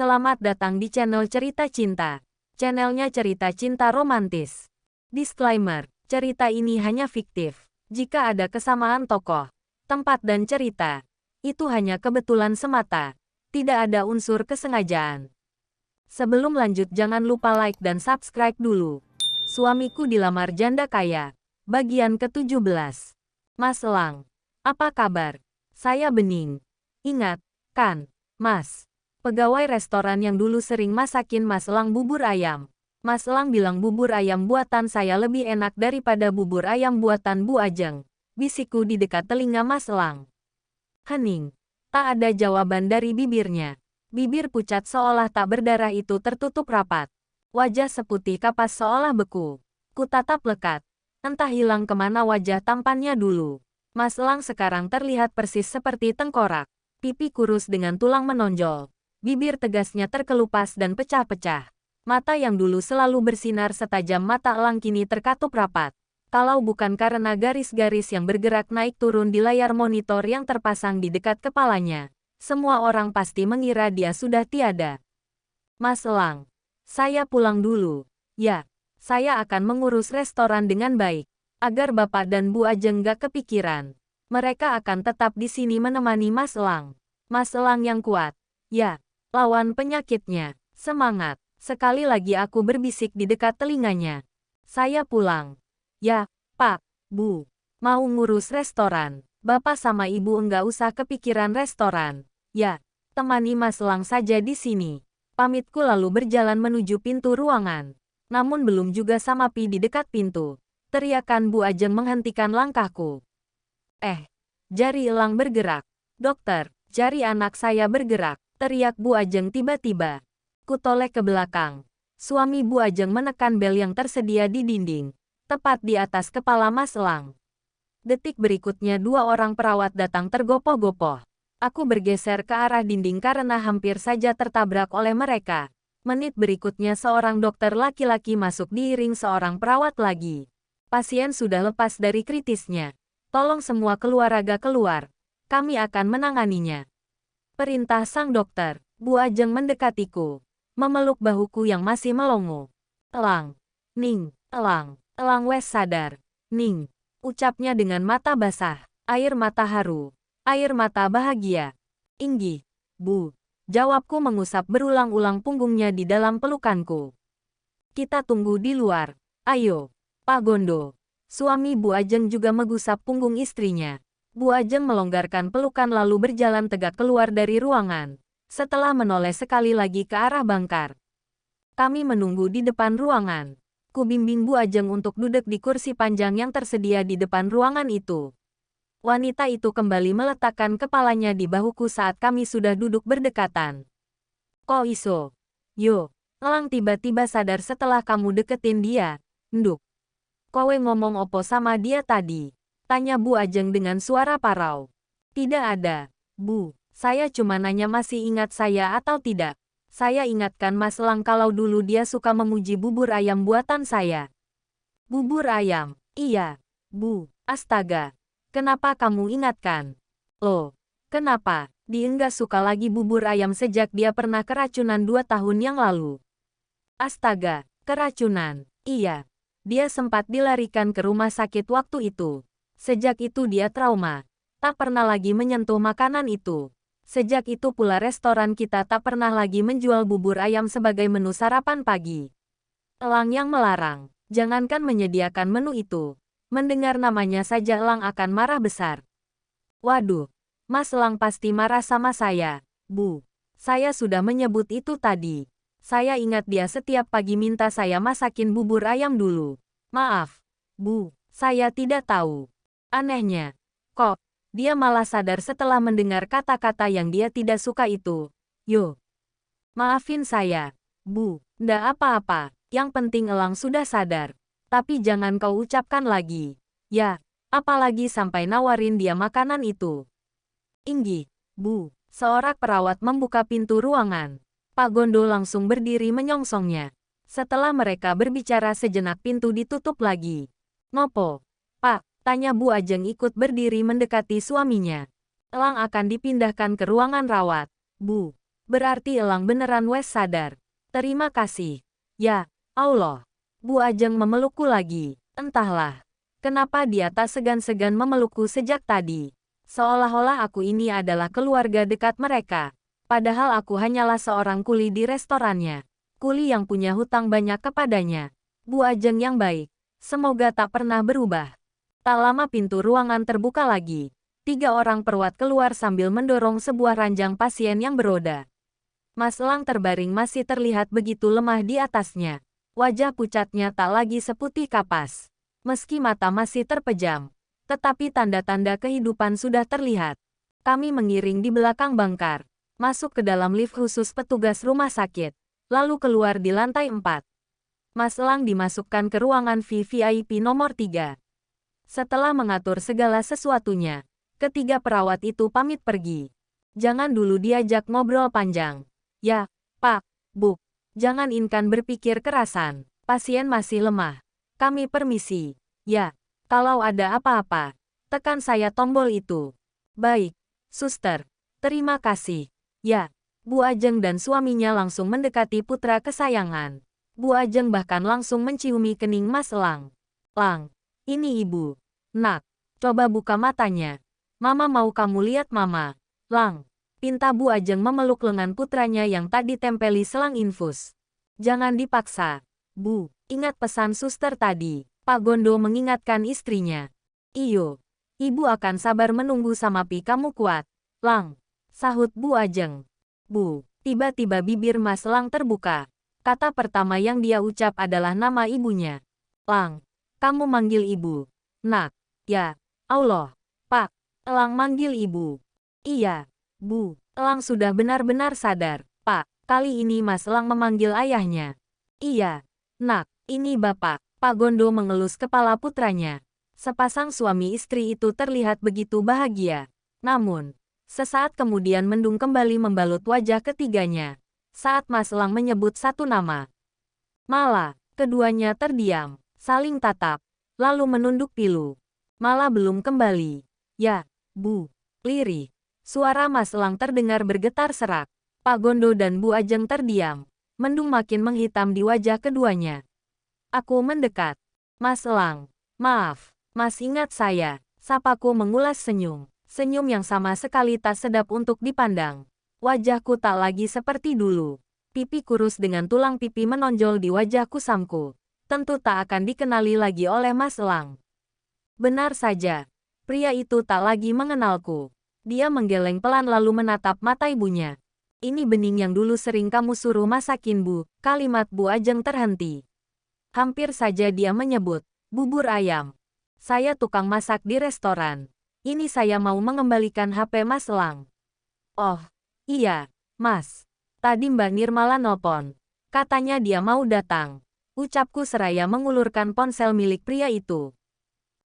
Selamat datang di channel Cerita Cinta. Channelnya cerita cinta romantis. Disclaimer, cerita ini hanya fiktif. Jika ada kesamaan tokoh, tempat dan cerita, itu hanya kebetulan semata. Tidak ada unsur kesengajaan. Sebelum lanjut jangan lupa like dan subscribe dulu. Suamiku dilamar janda kaya. Bagian ke-17. Mas Elang. Apa kabar? Saya Bening. Ingat, kan, Mas? Pegawai restoran yang dulu sering masakin Mas Elang bubur ayam. Mas Elang bilang bubur ayam buatan saya lebih enak daripada bubur ayam buatan Bu Ajeng. Bisikku di dekat telinga Mas Elang. Hening. Tak ada jawaban dari bibirnya. Bibir pucat seolah tak berdarah itu tertutup rapat. Wajah seputih kapas seolah beku. Kutatap lekat. Entah hilang kemana wajah tampannya dulu. Mas Elang sekarang terlihat persis seperti tengkorak. Pipi kurus dengan tulang menonjol. Bibir tegasnya terkelupas dan pecah-pecah. Mata yang dulu selalu bersinar setajam mata Elang kini terkatup rapat. Kalau bukan karena garis-garis yang bergerak naik turun di layar monitor yang terpasang di dekat kepalanya, semua orang pasti mengira dia sudah tiada. Mas Elang, saya pulang dulu. Ya, saya akan mengurus restoran dengan baik, agar Bapak dan Bu Ajeng gak kepikiran. Mereka akan tetap di sini menemani Mas Elang. Mas Elang yang kuat. Ya. Lawan penyakitnya. Semangat. Sekali lagi aku berbisik di dekat telinganya. Saya pulang. Ya, Pak, Bu. Mau ngurus restoran. Bapak sama Ibu enggak usah kepikiran restoran. Ya, temani Mas Elang saja di sini. Pamitku lalu berjalan menuju pintu ruangan. Namun belum juga sampai di dekat pintu. Teriakan Bu Ajeng menghentikan langkahku. Jari Elang bergerak. Dokter, jari anak saya bergerak. Teriak Bu Ajeng tiba-tiba. Kutoleh ke belakang. Suami Bu Ajeng menekan bel yang tersedia di dinding. Tepat di atas kepala Mas Elang. Detik berikutnya dua orang perawat datang tergopoh-gopoh. Aku bergeser ke arah dinding karena hampir saja tertabrak oleh mereka. Menit berikutnya seorang dokter laki-laki masuk diiring seorang perawat lagi. Pasien sudah lepas dari kritisnya. Tolong semua keluarga keluar. Kami akan menanganinya. Perintah sang dokter. Bu Ajeng mendekatiku. Memeluk bahuku yang masih melongo. Elang. Ning. Elang. Elang wes sadar. Ning. Ucapnya dengan mata basah. Air mata haru. Air mata bahagia. Inggih. Bu. Jawabku mengusap berulang-ulang punggungnya di dalam pelukanku. Kita tunggu di luar. Ayo. Pak Gondo. Suami Bu Ajeng juga menggusap punggung istrinya. Bu Ajeng melonggarkan pelukan lalu berjalan tegak keluar dari ruangan. Setelah menoleh sekali lagi ke arah bangkar. Kami menunggu di depan ruangan. Ku bimbing Bu Ajeng untuk duduk di kursi panjang yang tersedia di depan ruangan itu. Wanita itu kembali meletakkan kepalanya di bahuku saat kami sudah duduk berdekatan. Ko iso? Yo, Elang tiba-tiba sadar setelah kamu deketin dia. Nduk. Kowe ngomong opo sama dia tadi? Tanya Bu Ajeng dengan suara parau. Tidak ada, Bu. Saya cuma nanya masih ingat saya atau tidak. Saya ingatkan Mas Elang kalau dulu dia suka memuji bubur ayam buatan saya. Bubur ayam? Iya, Bu. Astaga. Kenapa kamu ingatkan? Loh, kenapa? Dia nggak suka lagi bubur ayam sejak dia pernah keracunan 2 tahun yang lalu. Astaga, keracunan. Iya. Dia sempat dilarikan ke rumah sakit waktu itu. Sejak itu dia trauma. Tak pernah lagi menyentuh makanan itu. Sejak itu pula restoran kita tak pernah lagi menjual bubur ayam sebagai menu sarapan pagi. Elang yang melarang. Jangankan menyediakan menu itu. Mendengar namanya saja Elang akan marah besar. Waduh. Mas Elang pasti marah sama saya. Bu. Saya sudah menyebut itu tadi. Saya ingat dia setiap pagi minta saya masakin bubur ayam dulu. Maaf. Bu. Saya tidak tahu. Anehnya, kok, dia malah sadar setelah mendengar kata-kata yang dia tidak suka itu. Yo, maafin saya, Bu, ndak apa-apa, yang penting Elang sudah sadar. Tapi jangan kau ucapkan lagi. Ya, apalagi sampai nawarin dia makanan itu. Inggih, Bu, seorang perawat membuka pintu ruangan. Pak Gondo langsung berdiri menyongsongnya. Setelah mereka berbicara sejenak pintu ditutup lagi. Ngopo, Pak? Tanya Bu Ajeng ikut berdiri mendekati suaminya. Elang akan dipindahkan ke ruangan rawat. Bu. Berarti Elang beneran wes sadar. Terima kasih. Ya, Allah. Bu Ajeng memelukku lagi. Entahlah. Kenapa dia tak segan-segan memelukku sejak tadi. Seolah-olah aku ini adalah keluarga dekat mereka. Padahal aku hanyalah seorang kuli di restorannya. Kuli yang punya hutang banyak kepadanya. Bu Ajeng yang baik. Semoga tak pernah berubah. Tak lama pintu ruangan terbuka lagi. 3 orang perawat keluar sambil mendorong sebuah ranjang pasien yang beroda. Mas Elang terbaring masih terlihat begitu lemah di atasnya. Wajah pucatnya tak lagi seputih kapas. Meski mata masih terpejam, tetapi tanda-tanda kehidupan sudah terlihat. Kami mengiring di belakang bangkar, masuk ke dalam lift khusus petugas rumah sakit, lalu keluar di lantai 4. Mas Elang dimasukkan ke ruangan VVIP nomor 3. Setelah mengatur segala sesuatunya, ketiga perawat itu pamit pergi. Jangan dulu diajak ngobrol panjang. Ya, Pak, Bu. Jangan Inkan berpikir kerasan. Pasien masih lemah. Kami permisi. Ya, kalau ada apa-apa, tekan saya tombol itu. Baik, suster. Terima kasih. Ya, Bu Ajeng dan suaminya langsung mendekati putra kesayangan. Bu Ajeng bahkan langsung menciumi kening Mas Elang. Lang, ini ibu. Nak, coba buka matanya. Mama mau kamu lihat mama. Lang, pinta Bu Ajeng memeluk lengan putranya yang tak ditempeli selang infus. Jangan dipaksa. Bu, ingat pesan suster tadi. Pak Gondo mengingatkan istrinya. Iyo, ibu akan sabar menunggu sama pi kamu kuat. Lang, sahut Bu Ajeng. Bu, tiba-tiba bibir Mas Lang terbuka. Kata pertama yang dia ucap adalah nama ibunya. Lang, kamu manggil ibu. Nak, ya, Allah. Pak, Elang manggil ibu. Iya, Bu. Elang sudah benar-benar sadar. Pak, kali ini Mas Elang memanggil ayahnya. Iya, Nak, ini Bapak. Pak Gondo mengelus kepala putranya. Sepasang suami istri itu terlihat begitu bahagia. Namun, sesaat kemudian mendung kembali membalut wajah ketiganya. Saat Mas Elang menyebut satu nama. Malah, keduanya terdiam, saling tatap, lalu menunduk pilu. Malah belum kembali. Ya, Bu. Lirih. Suara Mas Elang terdengar bergetar serak. Pak Gondo dan Bu Ajeng terdiam. Mendung makin menghitam di wajah keduanya. Aku mendekat. Mas Elang. Maaf, Mas ingat saya. Sapaku mengulas senyum. Senyum yang sama sekali tak sedap untuk dipandang. Wajahku tak lagi seperti dulu. Pipi kurus dengan tulang pipi menonjol di wajah kusamku. Tentu tak akan dikenali lagi oleh Mas Elang. Benar saja. Pria itu tak lagi mengenalku. Dia menggeleng pelan lalu menatap mata ibunya. Ini bening yang dulu sering kamu suruh masakin Bu. Kalimat Bu Ajeng terhenti. Hampir saja dia menyebut, bubur ayam. Saya tukang masak di restoran. Ini saya mau mengembalikan HP Mas Elang. Oh, iya, Mas. Tadi Mbak Nirmala nelpon. Katanya dia mau datang. Ucapku seraya mengulurkan ponsel milik pria itu.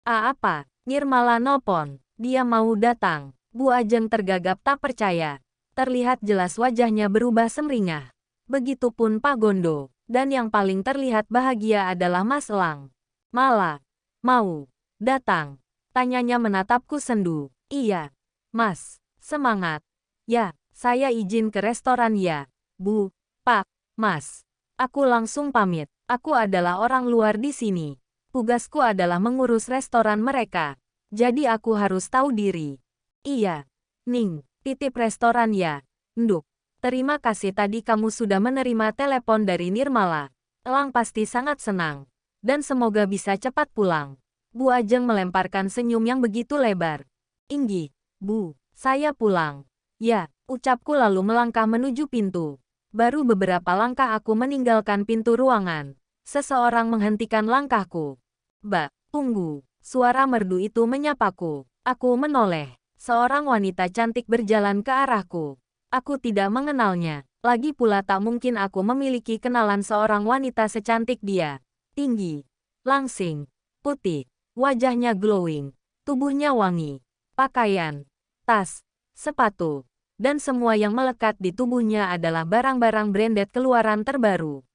Apa? Nirmala nelpon. Dia mau datang. Bu Ajeng tergagap tak percaya. Terlihat jelas wajahnya berubah semringah. Begitupun Pak Gondo. Dan yang paling terlihat bahagia adalah Mas Elang. Malah, mau datang. Tanyanya menatapku sendu. Iya, Mas. Semangat. Ya, saya izin ke restoran ya. Bu, Pak, Mas. Aku langsung pamit. Aku adalah orang luar di sini. Tugasku adalah mengurus restoran mereka. Jadi aku harus tahu diri. Iya. Ning, titip restoran ya. Nduk. Terima kasih tadi kamu sudah menerima telepon dari Nirmala. Elang pasti sangat senang. Dan semoga bisa cepat pulang. Bu Ajeng melemparkan senyum yang begitu lebar. Inggih, Bu, saya pulang. Ya, ucapku lalu melangkah menuju pintu. Baru beberapa langkah aku meninggalkan pintu ruangan. Seseorang menghentikan langkahku. Mbak, tunggu. Suara merdu itu menyapaku. Aku menoleh. Seorang wanita cantik berjalan ke arahku. Aku tidak mengenalnya. Lagi pula tak mungkin aku memiliki kenalan seorang wanita secantik dia. Tinggi, langsing, putih, wajahnya glowing, tubuhnya wangi. Pakaian, tas, sepatu, dan semua yang melekat di tubuhnya adalah barang-barang branded keluaran terbaru.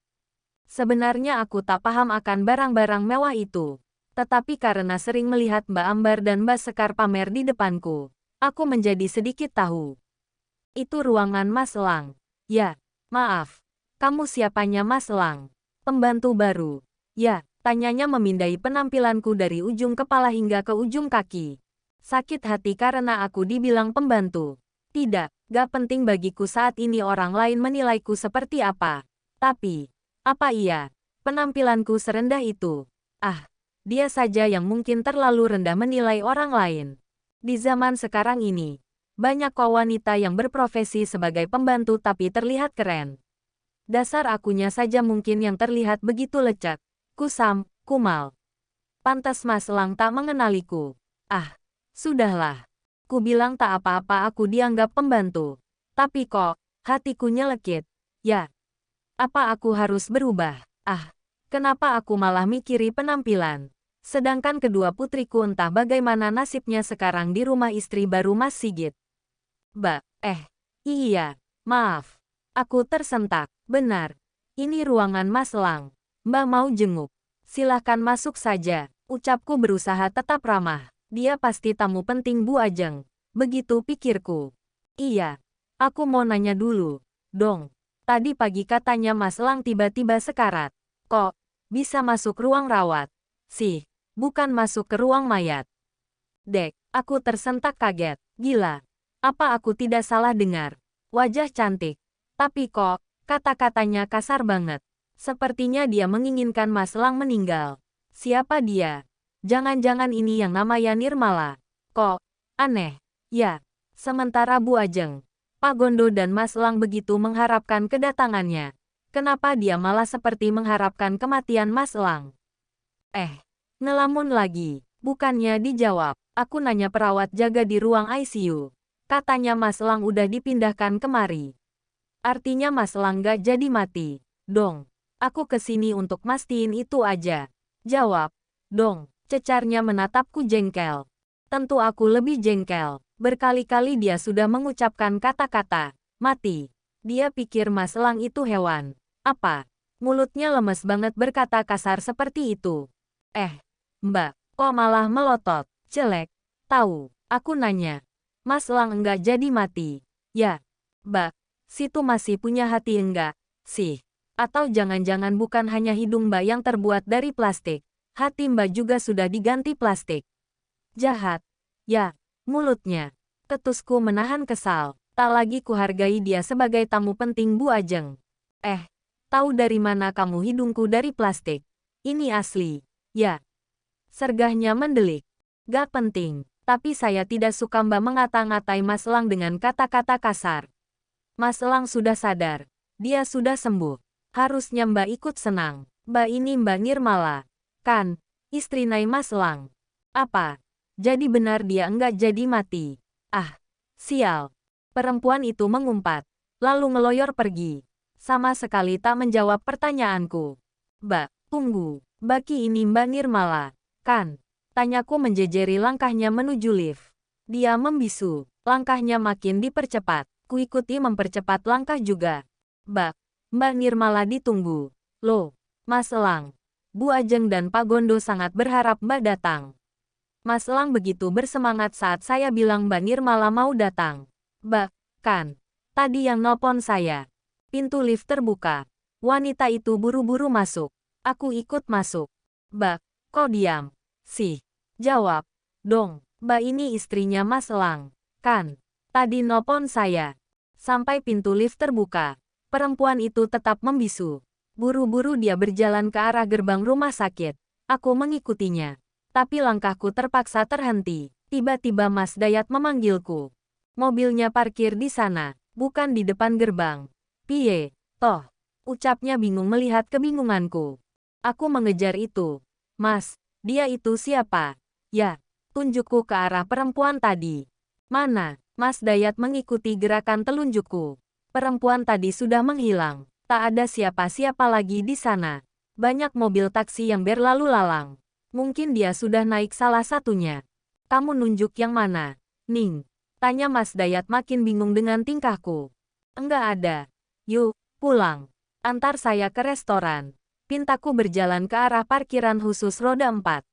Sebenarnya aku tak paham akan barang-barang mewah itu. Tetapi karena sering melihat Mbak Ambar dan Mbak Sekar pamer di depanku, aku menjadi sedikit tahu. Itu ruangan Mas Elang. Ya, maaf. Kamu siapanya Mas Lang? Pembantu baru. Ya, tanyanya memindai penampilanku dari ujung kepala hingga ke ujung kaki. Sakit hati karena aku dibilang pembantu. Tidak, gak penting bagiku saat ini orang lain menilaiku seperti apa. Tapi, apa iya? Penampilanku serendah itu. Ah, dia saja yang mungkin terlalu rendah menilai orang lain. Di zaman sekarang ini, banyak kok wanita yang berprofesi sebagai pembantu tapi terlihat keren. Dasar akunya saja mungkin yang terlihat begitu lecek, kusam, kumal. Pantas Mas Lang tak mengenaliku. Ah, sudahlah. Ku bilang tak apa-apa aku dianggap pembantu. Tapi kok, hatiku nyelekit. Ya, apa aku harus berubah? Ah, kenapa aku malah mikiri penampilan? Sedangkan kedua putriku entah bagaimana nasibnya sekarang di rumah istri baru Mas Sigit. Iya, maaf. Aku tersentak. Benar. Ini ruangan Mas Lang. Mbak mau jenguk. Silahkan masuk saja. Ucapku berusaha tetap ramah. Dia pasti tamu penting Bu Ajeng. Begitu pikirku. Iya. Aku mau nanya dulu. Dong. Tadi pagi katanya Mas Lang tiba-tiba sekarat. Kok bisa masuk ruang rawat? Sih, bukan masuk ke ruang mayat. Dek, aku tersentak kaget. Gila. Apa aku tidak salah dengar? Wajah cantik. Tapi kok, kata-katanya kasar banget. Sepertinya dia menginginkan Mas Lang meninggal. Siapa dia? Jangan-jangan ini yang namanya Nirmala. Kok, aneh. Ya, sementara Bu Ajeng, Pak Gondo dan Mas Lang begitu mengharapkan kedatangannya. Kenapa dia malah seperti mengharapkan kematian Mas Lang? Ngelamun lagi. Bukannya dijawab. Aku nanya perawat jaga di ruang ICU. Katanya Mas Lang udah dipindahkan kemari. Artinya Mas Lang gak jadi mati. Dong. Aku kesini untuk mastiin itu aja. Jawab. Dong. Cecarnya menatapku jengkel. Tentu aku lebih jengkel. Berkali-kali dia sudah mengucapkan kata-kata mati. Dia pikir Mas Lang itu hewan. Apa? Mulutnya lemes banget berkata kasar seperti itu. Mbak, kok malah melotot? Jelek. Tahu, aku nanya. Mas Lang enggak jadi mati. Ya, Mbak, situ masih punya hati enggak? Sih. Atau jangan-jangan bukan hanya hidung Mbak yang terbuat dari plastik. Hati Mbak juga sudah diganti plastik. Jahat. Ya, mulutnya. Tetusku menahan kesal. Tak lagi kuhargai dia sebagai tamu penting Bu Ajeng. Tahu dari mana kamu hidungku dari plastik? Ini asli. Ya. Sergahnya mendelik. Gak penting. Tapi saya tidak suka Mbak mengata-ngatai Mas Lang dengan kata-kata kasar. Mas Lang sudah sadar. Dia sudah sembuh. Harusnya Mbak ikut senang. Mbak ini Mbak Nirmala. Kan? Istri Nai Mas Lang. Apa? Jadi benar dia enggak jadi mati. Ah, sial. Perempuan itu mengumpat. Lalu ngeloyor pergi. Sama sekali tak menjawab pertanyaanku. Mbak, tunggu. Baki ini Mbak Nirmala. Kan? Tanyaku menjejeri langkahnya menuju lift. Dia membisu. Langkahnya makin dipercepat. Kuikuti mempercepat langkah juga. Mbak Nirmala ditunggu. Loh, Mas Lang. Bu Ajeng dan Pak Gondo sangat berharap Mbak datang. Mas Lang begitu bersemangat saat saya bilang Mbak Nirmala mau datang. Kan? Tadi yang nelpon saya. Pintu lift terbuka. Wanita itu buru-buru masuk. Aku ikut masuk. Kok diam? Sih. Jawab. Dong, Mbak ini istrinya Mas Lang. Kan? Tadi nelpon saya. Sampai pintu lift terbuka. Perempuan itu tetap membisu. Buru-buru dia berjalan ke arah gerbang rumah sakit. Aku mengikutinya. Tapi langkahku terpaksa terhenti. Tiba-tiba Mas Dayat memanggilku. Mobilnya parkir di sana, bukan di depan gerbang. Piye, toh? Ucapnya bingung melihat kebingunganku. Aku mengejar itu. Mas, dia itu siapa? Ya, tunjukku ke arah perempuan tadi. Mana? Mas Dayat mengikuti gerakan telunjukku. Perempuan tadi sudah menghilang. Tak ada siapa-siapa lagi di sana. Banyak mobil taksi yang berlalu lalang. Mungkin dia sudah naik salah satunya. Kamu nunjuk yang mana? Ning. Tanya Mas Dayat makin bingung dengan tingkahku. Enggak ada. Yuk, pulang. Antar saya ke restoran. Pintaku berjalan ke arah parkiran khusus roda 4.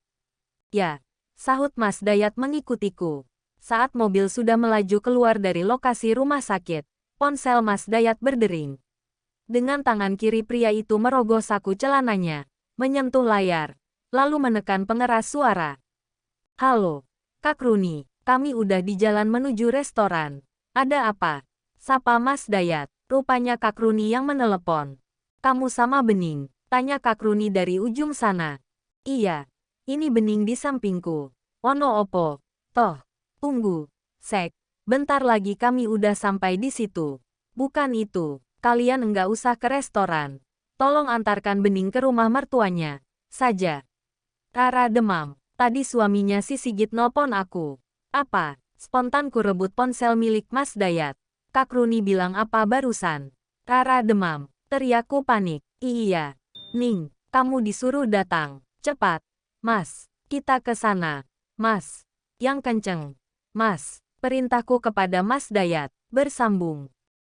Ya. Sahut Mas Dayat mengikutiku. Saat mobil sudah melaju keluar dari lokasi rumah sakit, Ponsel Mas Dayat berdering. Dengan tangan kiri pria itu merogoh saku celananya, menyentuh layar, lalu menekan pengeras suara. Halo, Kak Runi, kami udah di jalan menuju restoran. Ada apa? Sapa Mas Dayat. Rupanya Kak Runi yang menelepon. Kamu sama Bening? Tanya Kak Runi dari ujung sana. Iya, ini Bening di sampingku. Ono opo? Toh, tunggu. Sek, bentar lagi kami udah sampai di situ. Bukan itu, kalian enggak usah ke restoran. Tolong antarkan Bening ke rumah mertuanya saja. Rara demam. Tadi suaminya si Sigit nelpon aku. Apa? Spontan ku rebut ponsel milik Mas Dayat. Kak Runi bilang apa barusan? Rara demam. Teriakku panik. Iya. Ning, kamu disuruh datang. Cepat. Mas, kita ke sana. Mas. Yang kenceng. Mas. Perintahku kepada Mas Dayat. Bersambung.